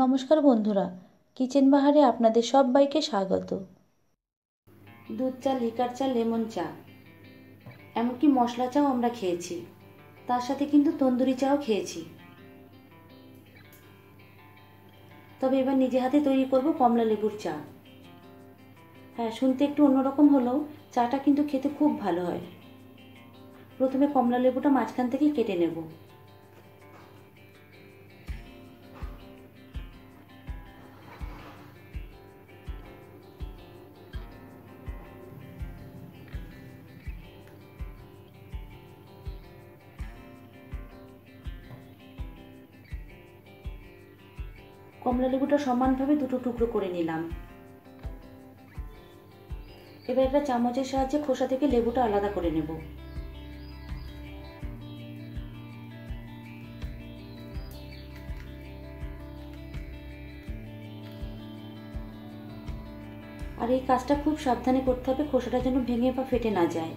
নমস্কার বন্ধুরা, কিচেন বাহারে আপনাদের সবাইকে স্বাগত। দুধ চা, লিকার চা, লেমন চা, এমনকি মশলা চাও আমরা খেয়েছি, তার সাথে কিন্তু তন্দুরি চাও খেয়েছি। তবে এবার নিজে হাতে তৈরি করব কমলা লেবুর চা। হ্যাঁ, শুনতে একটু অন্যরকম হলেও চাটা কিন্তু খেতে খুব ভালো হয়। প্রথমে কমলা লেবুটা মাঝখান থেকে কেটে নেব। কমলা লেবুটা সমানভাবে দুটো টুকরো করে নিলাম। এবার একটা চামচের সাহায্যে খোসা থেকে লেবুটা আলাদা করে নেব। আর এই কাজটা খুব সাবধানে করতে হবে, খোসাটা যেন ভেঙে বা ফেটে না যায়।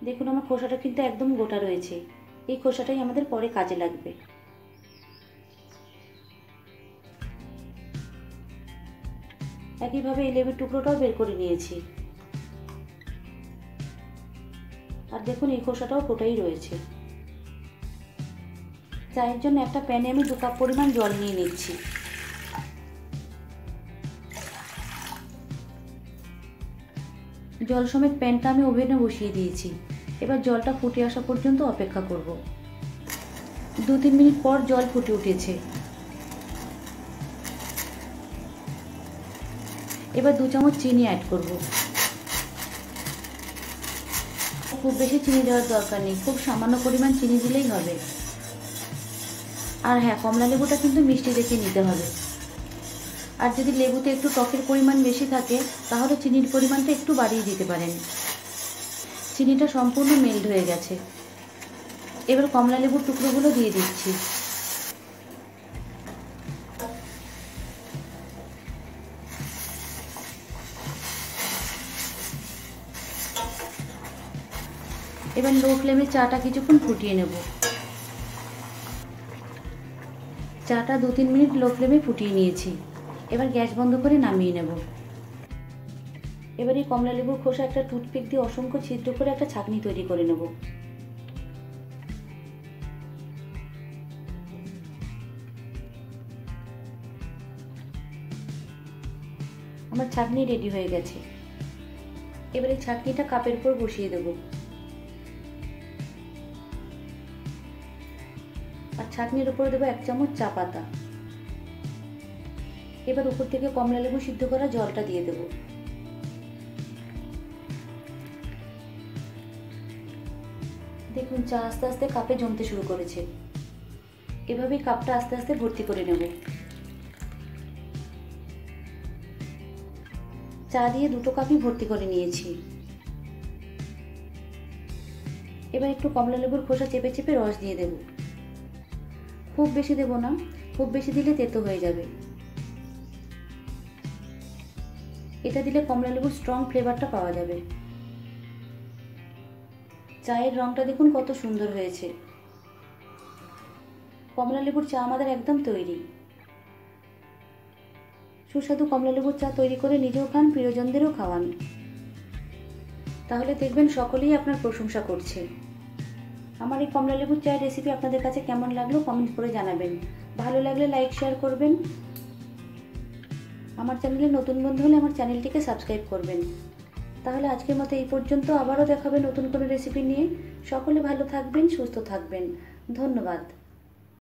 দেখুন, আমার খোসাটা কিন্তু একদম গোটা রয়েছে। এই খোসাটাই আমাদের পরে কাজে লাগবে। একইভাবে এই লেবুর টুকরোটাও বের করে নিয়েছি। আর দেখুন, এই খোসাটাও গোটাই রয়েছে। চায়ের জন্য একটা প্যানে আমি 2 কাপ পরিমাণ জল নিয়ে নিচ্ছি। জল সমেত প্যানটা আমি ওভেনে বসিয়ে দিয়েছি। এবার জলটা ফুটে আসা পর্যন্ত অপেক্ষা করব। 2-3 মিনিট পর জল ফুটে উঠেছে। এবার 2 চামচ চিনি অ্যাড করব। খুব বেশি চিনি দেওয়ার দরকার নেই, খুব সামান্য পরিমাণ চিনি দিলেই হবে। আর হ্যাঁ, কমলা লেবুটা কিন্তু মিষ্টি দেখে নিতে হবে। আর যদি লেবুতে একটু টকের পরিমাণ বেশি থাকে তাহলে চিনির পরিমাণটা একটু বাড়িয়ে দিতে পারেন। চিনিটা সম্পূর্ণ মেল্ট হয়ে গেছে। এবার কমলা লেবুর টুকরোগুলো দিয়ে দিচ্ছি। এবার লো ফ্লেমে চাটা কিছুক্ষণ ফুটিয়ে নেব। চাটা 2-3 মিনিট লো ফ্লেমে ফুটিয়ে নিয়েছি। এবার গ্যাস বন্ধ করে নামিয়ে নেব। এবার এই কমলা লেবুর খোসা একটা টুথপিক দিয়ে অসংখ্য ছিদ্র করে একটা ছাঁকনি তৈরি করে নেব। আমার ছাঁকনি রেডি হয়ে গেছে। এবার এই ছাঁকনিটা কাপের উপর বসিয়ে দেব। আর ছাঁকনির উপরে দেবো 1 চামচ চা পাতা। এবার উপর থেকে কমলা লেবু সিদ্ধ করা জলটা দিয়ে দেব। দেখুন, চা আস্তে আস্তে কাপে জমতে শুরু করেছে। এভাবেই কাপটা আস্তে আস্তে ভর্তি করে নেব। চা দিয়ে 2 কাপই ভর্তি করে নিয়েছি। এবার একটু কমলা লেবুর খোসা চেপে চেপে রস দিয়ে দেব। খুব বেশি দেব না, খুব বেশি দিলে তেতো হয়ে যাবে। এটা দিলে কমলা লেবুর স্ট্রং ফ্লেভারটা পাওয়া যাবে। চায়ের রংটা দেখুন কত সুন্দর হয়েছে। কমলা লেবুর চা আমাদের একদম তৈরি। সুস্বাদু কমলা লেবুর চা তৈরি করে নিজেও খান, প্রিয়জনদেরও খাওয়ান। তাহলে দেখবেন সকলেই আপনার প্রশংসা করছে। আমার এই কমলা লেবুর চায়ের রেসিপি আপনাদের কাছে কেমন লাগলো কমেন্ট করে জানাবেন। ভালো লাগলে লাইক শেয়ার করবেন। আমার চ্যানেলে নতুন বন্ধু হলে আমার চ্যানেলটিকে সাবস্ক্রাইব করবেন। তাহলে আজকের মতো এই পর্যন্ত। আবারও দেখাবে নতুন কোনো রেসিপি নিয়ে। সকলে ভালো থাকবেন, সুস্থ থাকবেন। ধন্যবাদ।